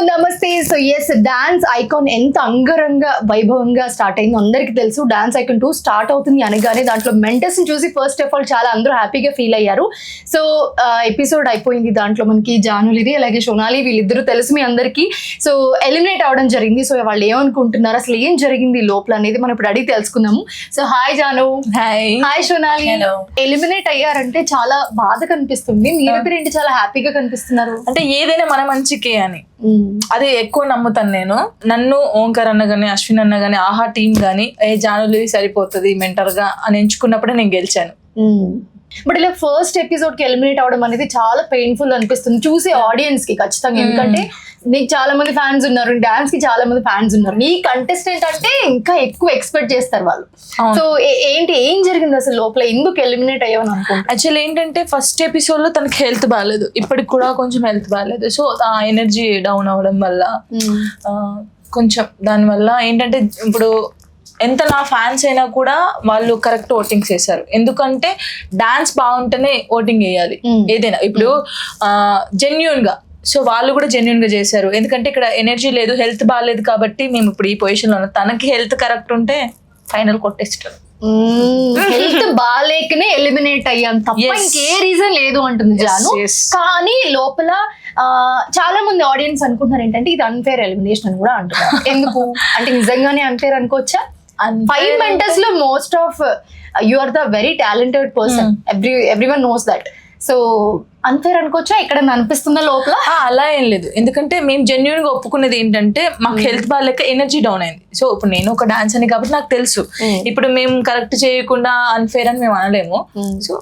నమస్తే. So yes, dance icon ఎంత అంగరంగ వైభవంగా స్టార్ట్ అయిందో అందరికి తెలుసు. డాన్స్ ఐకాన్ 2 స్టార్ట్ అవుతుంది అనగానే దాంట్లో మెంటర్స్ ని చూసి ఫస్ట్ ఆఫ్ ఆల్ చాలా అందరూ హ్యాపీగా ఫీల్ అయ్యారు. సో ఎపిసోడ్ అయిపోయింది. దాంట్లో మనకి జానులిది అలాగే సోనాలి వీళ్ళిద్దరూ తెలుసు మీ అందరికి. సో ఎలిమినేట్ అవడం జరిగింది. సో వాళ్ళు ఏమనుకుంటున్నారు, అసలు ఏం జరిగింది లోపల అనేది మనం ఇప్పుడు అడిగి తెలుసుకుందాము. So hi Janu. Hi Sonali. Eliminate అయ్యారంటే చాలా బాధ కనిపిస్తుంది, మీరిద్దరు ఏంటి చాలా హ్యాపీగా కనిపిస్తున్నారు? అంటే ఏదైనా మన మంచికే అని అది ఎక్కువ నమ్ముతాను నేను. నన్ను ఓంకార్ అన్న గానీ అశ్విన్ అన్న గానీ ఆహా టీం గానీ జానులి సరిపోతుంది మెంటర్ గా అని ఎంచుకున్నప్పుడే నేను గెలిచాను. బట్ ఇలా ఫస్ట్ ఎపిసోడ్ కి ఎలిమినేట్ అవడం అనేది చాలా పెయిన్ఫుల్ అనిపిస్తుంది చూసే ఆడియన్స్ కి ఖచ్చితంగా. ఎందుకంటే నీకు చాలా మంది ఫ్యాన్స్ ఉన్నారు, డాన్స్ కి చాలా మంది ఫ్యాన్స్ ఉన్నారు, నీ కంటెస్టెంట్ అంటే ఇంకా ఎక్కువ ఎక్స్పెక్ట్ చేస్తారు వాళ్ళు. సో ఏంటి ఏం జరిగింది అసలు లోపల, ఎందుకు ఎలిమినేట్ అయ్యావని అనుకుంటా? యాక్చువల్లీ ఏంటంటే ఫస్ట్ ఎపిసోడ్ లో తనకి హెల్త్ బాగాలేదు, ఇప్పటికి కూడా కొంచెం హెల్త్ బాగాలేదు. సో ఆ ఎనర్జీ డౌన్ అవడం వల్ల కొంచెం దానివల్ల ఏంటంటే ఇప్పుడు ఎంత నా ఫ్యాన్స్ అయినా కూడా వాళ్ళు కరెక్ట్ ఓటింగ్స్ చేశారు. ఎందుకంటే డాన్స్ బాగుంటేనే ఓటింగ్ వేయాలి ఏదైనా. ఇప్పుడు జెన్యూన్ గా, సో వాళ్ళు కూడా జెన్యూన్ గా చేశారు. ఎందుకంటే ఇక్కడ ఎనర్జీ లేదు, హెల్త్ బాగాలేదు కాబట్టి మేము ఇప్పుడు ఈ పొజిషన్ లో ఉన్నాం. తనకి హెల్త్ కరెక్ట్ ఉంటే ఫైనల్ కొట్టేస్తారు. హెల్త్ బాగాలేకనే ఎలిమినేట్ అయ్యాం తప్ప ఇంకే రీజన్ లేదు అంటుంది జాను. కానీ లోపల చాలా మంది ఆడియన్స్ అనుకుంటున్నారు ఏంటంటే ఇది అన్ఫేర్ ఎలిమినేషన్ అని కూడా అంటున్నారు. ఎందుకు అంటే నిజంగానే అన్ఫేర్ అనుకోవచ్చా? 5 మెంటర్స్ లో most of you are the very talented person, everyone knows that. So unfair అనుకోవచ్చా? ఇక్కడ అనిపిస్తుందా లోపల? అలా ఏం లేదు, ఎందుకంటే మేము జెన్యున్ గా ఒప్పుకునేది ఏంటంటే మాకు హెల్త్ బాగాలేక ఎనర్జీ డౌన్ అయింది. సో ఇప్పుడు నేను ఒక డాన్స్ అని కాబట్టి నాకు తెలుసు, ఇప్పుడు మేము కరెక్ట్ చేయకుండా అన్ఫేర్ అని మేము అనలేము. సో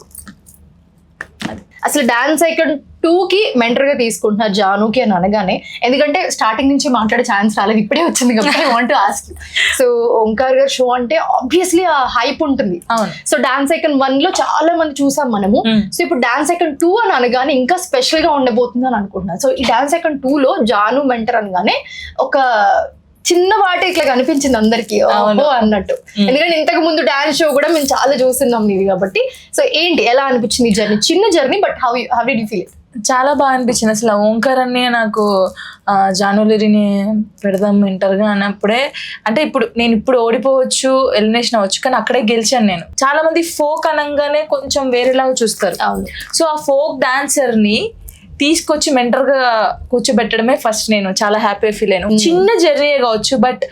అసలు డాన్స్ ఐకాన్ 2 కి మెంటర్ గా తీసుకుంటున్నారు జానుకి అని అనగానే, ఎందుకంటే స్టార్టింగ్ నుంచి మాట్లాడే ఛాన్స్ రాలేదు, ఇప్పుడే వచ్చింది కాబట్టి I want to ask. So Omkar గారు షో అంటే ఆబ్వియస్లీ ఆ హైప్ ఉంటుంది. సో డాన్స్ ఐకాన్ 1 లో చాలా మంది చూసాం మనము. సో ఇప్పుడు డాన్స్ ఐకాన్ 2 అని అనగానే ఇంకా స్పెషల్ గా ఉండబోతుంది అని అనుకుంటున్నాను. సో ఈ డాన్స్ ఐకాన్ 2 లో జాను మెంటర్ అనగానే ఒక చిన్న వాటి ఇట్లా కనిపించింది అందరికి అన్నట్టు. ఎందుకంటే ఇంతకు ముందు డాన్స్ షో కూడా మేము చాలా చూస్తున్నాం ఇది కాబట్టి. సో ఏంటి ఎలా అనిపించింది జర్నీ? చిన్న journey, but how did you feel? చాలా బాగా అనిపించింది. అసలు ఓంకార్ అనే నాకు జానులిని పెడదాం మెంటర్ గా అన్నప్పుడే, అంటే నేను ఓడిపోవచ్చు, ఎలిమినేషన్ అవ్వచ్చు, కానీ అక్కడే గెలిచాను నేను. చాలా మంది ఫోక్ అనగానే కొంచెం వేరేలాగా చూస్తారు. సో ఆ ఫోక్ డాన్సర్ ని తీసుకొచ్చి మెంటర్ గా కూర్చోబెట్టడమే ఫస్ట్ నేను చాలా హ్యాపీ ఫీల్ అయ్యాను. చిన్న జర్నీ కావచ్చు, బట్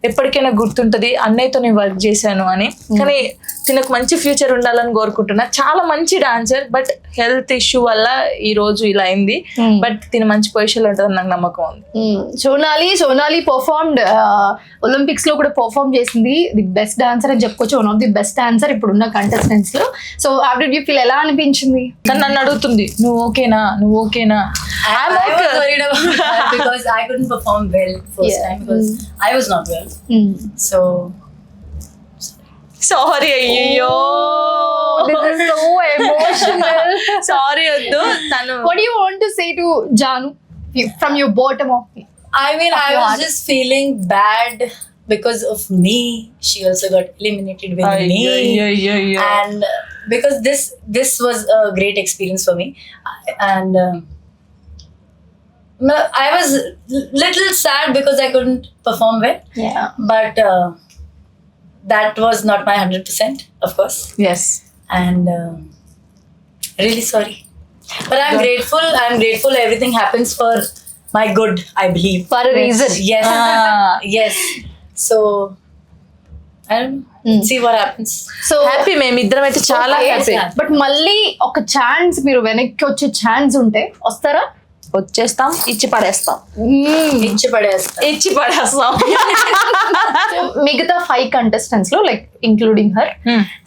ఎప్పటికైనా గుర్తుంటది అన్నయ్యతో నేను వర్క్ చేశాను అని. కానీ తినకు మంచి ఫ్యూచర్ ఉండాలని కోరుకుంటున్నా. చాలా మంచి డాన్సర్, బట్ హెల్త్ ఇష్యూ వల్ల ఈ రోజు ఇలా అయింది. బట్ తిన మంచి పొజిషన్ లో ఉంటుందని నాకు నమ్మకం ఉంది. సోనాలి పర్ఫార్మ్డ్ ఒలింపిక్స్ లో కూడా పర్ఫార్మ్ చేసింది. ది బెస్ట్ డాన్సర్ అని చెప్పుకోవచ్చు, one of the best dancer ఇప్పుడున్న కంటెస్టెంట్స్ లో. So how did you feel? ఎలా అనిపించింది? నన్ను అడుగుతుంది నువ్వు ఓకేనా. I was worried about that because I couldn't perform well first time because I was not well. So sorry, అయ్యో this is so emotional. Sorry వద్దు. What do you want to say to Janu from your bottom of I mean I was just feeling bad because of me. She also got eliminated with me. And because this was a great experience for me, and I was little sad because I couldn't perform well. Yeah. But that was not my 100%, of course. Yes. And really sorry. But I'm grateful. Everything happens for my good, I believe. For a reason. Yes. Yes. So I don't know. See what happens. So happy మేమిద్దరం అయితే చాలా happy. But మళ్ళీ ఒక chance, మీరు వెనక్కి వచ్చే chance ఉంటే వస్తారా? వచ్చేస్తాం, ఇచ్చి పడేస్తాం. మిగతా 5 కంటెస్టెంట్స్ లో లైక్ ఇంక్లూడింగ్ హర్,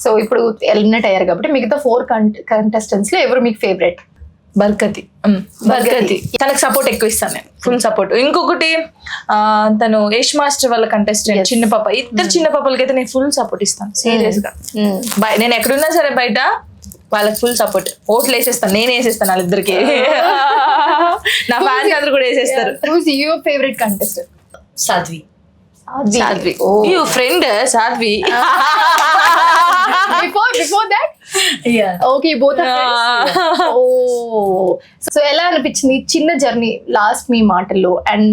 సో ఇప్పుడు ఎలిమినేట్ అయ్యారు కాబట్టి మిగతా 4 కంటెస్టెంట్స్ లో ఎవరు మీకు ఫేవరెట్? బర్కతి. తనకు సపోర్ట్ ఎక్కువ ఇస్తాను నేను, ఫుల్ సపోర్ట్. ఇంకొకటి తను యష్ మాస్టర్ వాళ్ళ కంటెస్టెంట్ చిన్న పాప, ఇద్దరు చిన్న పాపలకైతే నేను ఫుల్ సపోర్ట్ ఇస్తాను సీరియస్ గా. నేను ఎక్కడున్నా సరే బయట వాళ్ళకి ఫుల్ సపోర్ట్, ఓట్లు వేసేస్తాను, నేను వేసేస్తాను వాళ్ళిద్దరికి. నా ఫ్యాన్స్ అందరు కూడా వేసేస్తారు. Your favourite contestant? Sadhvi. You friend Sadhvi. Before that Yeah. Okay both oh so ఎలా అనిపించింది చిన్న జర్నీ లాస్ట్ మీ మాటల్లో and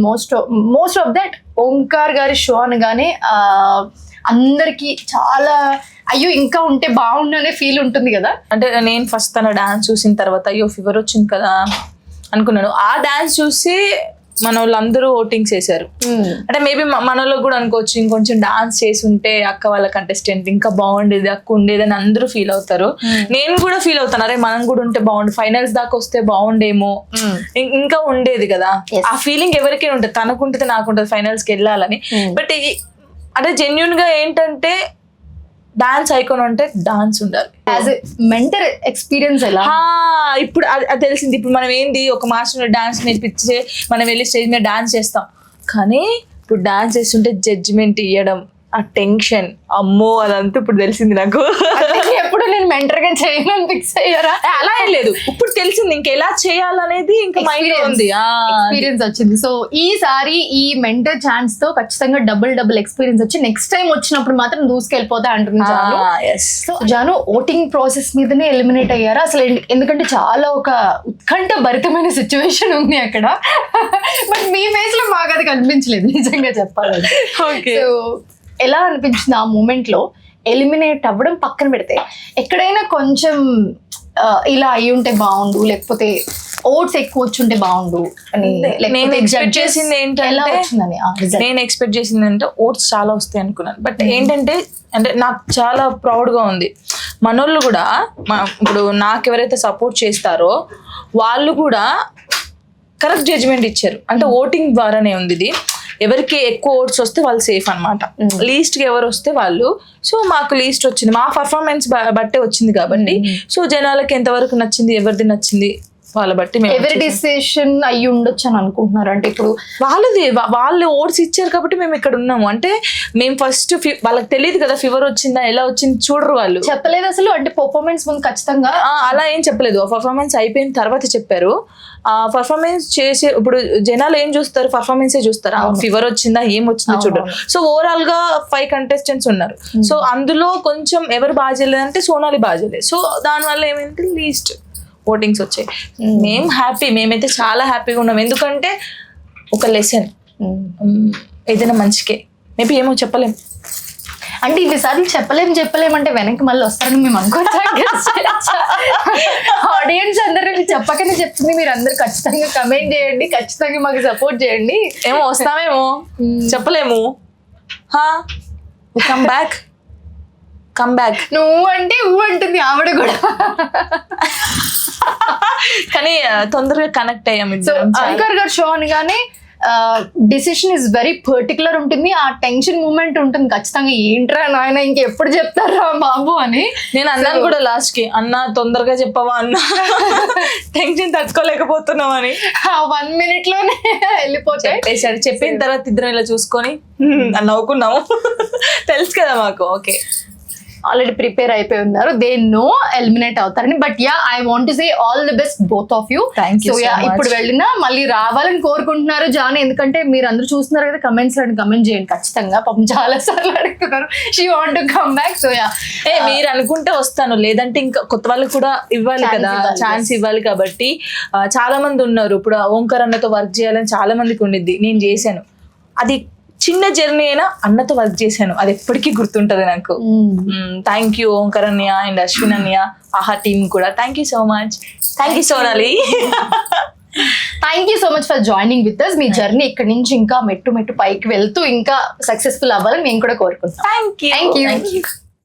most of that Omkar గారి షో అనగానే అందరికి చాలా అయ్యో ఇంకా ఉంటే బాగుండు అనే ఫీల్ ఉంటుంది కదా. అంటే నేను ఫస్ట్ తన డాన్స్ చూసిన తర్వాత అయ్యో ఫీవర్ వచ్చింది కదా అనుకున్నాను. ఆ డాన్స్ చూసి మన వాళ్ళందరూ ఓటింగ్స్ వేశారు. అంటే మేబీ మన వాళ్ళకి కూడా అనుకోవచ్చు ఇంకొంచెం డాన్స్ చేసి ఉంటే అక్క వాళ్ళ కంటెస్టెంట్ ఇంకా బాగుండేది, అక్క ఉండేది అని అందరూ ఫీల్ అవుతారు. నేను కూడా ఫీల్ అవుతాను, అరే మనం కూడా ఉంటే బాగుండు, ఫైనల్స్ దాకా వస్తే బాగుండేమో, ఇంకా ఉండేది కదా. ఆ ఫీలింగ్ ఎవరికైనా ఉంటుంది, తనకుంటుంది నాకుంటుంది ఫైనల్స్కి వెళ్ళాలని. బట్ అంటే జెన్యున్ గా ఏంటంటే డాన్స్ ఐకాన్ అంటే డాన్స్ ఉండాలి. యాజ్ ఎ మెంటర్ ఎక్స్పీరియన్స్ ఎలా ఇప్పుడు అది తెలిసింది. ఇప్పుడు మనం ఏంది ఒక మాస్టర్ డాన్స్ నేర్పించే మనం వెళ్ళి స్టేజ్ మీద డాన్స్ చేస్తాం, కానీ ఇప్పుడు డాన్స్ చేస్తుంటే జడ్జిమెంట్ ఇవ్వడం, ఆ టెన్షన్, అమ్మో అదంతా ఇప్పుడు తెలిసింది నాకు. ఎప్పుడు నేను మెంటర్ గా చేయను ఫిక్స్ అయ్యారా? అలా ఏం లేదు, ఇప్పుడు తెలిసింది ఇంకా ఎలా చేయాలనేది ఇంకా మైండ్ ఉంది, ఎక్స్పీరియన్స్ వచ్చింది. సో ఈసారి ఈ మెంటర్ ఛాన్స్ తో ఖచ్చితంగా డబుల్ ఎక్స్పీరియన్స్ వచ్చి నెక్స్ట్ టైం వచ్చినప్పుడు మాత్రం దూసుకెళ్ళిపోతా అంటుంది Janu. So Janu voting process మీదనే ఎలిమినేట్ అయ్యారా అసలు? ఎందుకంటే చాలా ఒక ఉత్కంఠ భరితమైన సిచ్యువేషన్ ఉంది అక్కడ. బట్ మీ ఫేస్ లో మాకు అది కనిపించలేదు నిజంగా చెప్పాలంటే. సో ఎలా అనిపించింది ఆ మూమెంట్ లో ఎలిమినేట్ అవ్వడం పక్కన పెడితే? ఎక్కడైనా కొంచెం ఇలా అయి ఉంటే బాగుండు, లేకపోతే ఓట్స్ ఎక్కువ వచ్చుంటే బాగుండు అని నేను ఎక్స్పెక్ట్ చేసింది ఎలా ఏంటంటే వచ్చిందని నేను ఎక్స్పెక్ట్ చేసింది అంటే ఓట్స్ చాలా వస్తాయి అనుకున్నాను. బట్ ఏంటంటే అంటే నాకు చాలా ప్రౌడ్గా ఉంది, మనోళ్ళు కూడా ఇప్పుడు నాకు ఎవరైతే సపోర్ట్ చేస్తారో వాళ్ళు కూడా కరెక్ట్ జడ్జిమెంట్ ఇచ్చారు. అంటే ఓటింగ్ ద్వారానే ఉంది ఇది. ఎవరికి ఎక్కువ ఓట్స్ వస్తే వాళ్ళు సేఫ్ అనమాట, లీస్ట్కి ఎవరు వస్తే వాళ్ళు. సో మాకు లీస్ట్ వచ్చింది, మా పర్ఫార్మెన్స్ బట్టే వచ్చింది కాబట్టి. సో జనాలకి ఎంతవరకు నచ్చింది, ఎవరిది నచ్చింది వాళ్ళ బట్టి ఎవరి డిసిషన్ అయ్యి ఉండొచ్చు అని అనుకుంటున్నారు. అంటే ఇప్పుడు వాళ్ళు ఓట్స్ ఇచ్చారు కాబట్టి మేము ఇక్కడ ఉన్నాము. అంటే మేము ఫస్ట్ వాళ్ళకి తెలియదు కదా ఫీవర్ వచ్చిందా ఎలా వచ్చింది చూడరు, వాళ్ళు చెప్పలేదు అసలు. అంటే పర్ఫార్మెన్స్ ముందు ఖచ్చితంగా అలా ఏం చెప్పలేదు, పర్ఫార్మెన్స్ అయిపోయిన తర్వాత చెప్పారు. ఆ పర్ఫార్మెన్స్ చేసే ఇప్పుడు జనాలు ఏం చూస్తారు, పర్ఫార్మెన్సే చూస్తారు, ఫీవర్ వచ్చిందా ఏం వచ్చిందో చూడరు. సో ఓవరాల్ గా 5 కంటెస్టెంట్స్ ఉన్నారు. సో అందులో కొంచెం ఎవరు బాగా చేయలేదంటే సోనాలి బాగా చేయలేదు. సో దానివల్ల ఏమైంది లీస్ట్ ఓటింగ్స్ వచ్చాయి. మేమైతే చాలా హ్యాపీగా ఉన్నాం, ఎందుకంటే ఒక లెసన్ ఏదైనా మంచికే. మేబీ ఏమో చెప్పలేం, అంటే ఇన్నిసార్లు చెప్పలేమంటే వెనక్కి మళ్ళీ వస్తారని మేము అనుకోవచ్చా? ఆడియన్స్ అందరూ చెప్పకనే చెప్తుంది, మీరు అందరు ఖచ్చితంగా కమెంట్ చేయండి, ఖచ్చితంగా మాకు సపోర్ట్ చేయండి. ఏమో వస్తామేమో చెప్పలేము. కమ్ బ్యాక్ నువ్వు అంటే ఊ అంటుంది ఆవిడ కూడా. కానీ తొందరగా కనెక్ట్ అయ్యాం. ఓంకార్ గారు షో అనగానే డిసిషన్ ఇస్ వెరీ పర్టికులర్ ఉంటుంది, ఆ టెన్షన్ మూమెంట్ ఉంటుంది ఖచ్చితంగా. ఏంట్రా నాయన ఇంకెప్పుడు చెప్తారా బాబు అని నేను అన్నాను కూడా లాస్ట్ కి, అన్న తొందరగా చెప్పవా అన్న, టెన్షన్ తట్టుకోలేకపోతున్నాం అని. 1 minute లోనే వెళ్ళిపోతాయి. చెప్పిన తర్వాత ఇద్దరం ఇలా చూసుకొని నవ్వుకున్నాము. తెలుసు కదా మాకు, ఓకే ఆల్రెడీ ప్రిపేర్ అయిపోయి ఉన్నారు, దే నో ఎలిమినేట్ అవుతారని. But yeah I want to say all the best both of you. So yeah ఇప్పుడు వెళ్ళినా మళ్ళీ రావాలని కోరుకుంటున్నారు జాను, ఎందుకంటే మీరు అందరూ చూస్తున్నారు కదా కమెంట్స్ లో, కమెంట్ చేయండి ఖచ్చితంగా. పాపం చాలా సార్లు అడుగుతున్నారు she want to come back. So yeah మీరు అనుకుంటే వస్తాను, లేదంటే ఇంకా కొత్త వాళ్ళకి కూడా ఇవ్వాలి కదా, ఛాన్స్ ఇవ్వాలి. కాబట్టి చాలా మంది ఉన్నారు, ఇప్పుడు ఓంకార్ అన్నతో వర్క్ చేయాలని చాలా మందికి ఉండిద్ది. నేను చేశాను, అది చిన్న జర్నీ అయినా అన్నతో వర్క్ చేశాను, అది ఎప్పటికీ గుర్తుంటది నాకు. థ్యాంక్ యూ ఓంకార్ అన్నయ్య అండ్ అశ్విన్ అన్నయ్య, ఆహా టీమ్ కూడా thank you so much. Thank you Sonali. Thank you so much for joining with us. మీ జర్నీ ఇక్కడ నుంచి ఇంకా మెట్టు పైకి వెళ్తూ ఇంకా సక్సెస్ఫుల్ అవ్వాలని మేము కూడా కోరుకుంటాం. Thank you.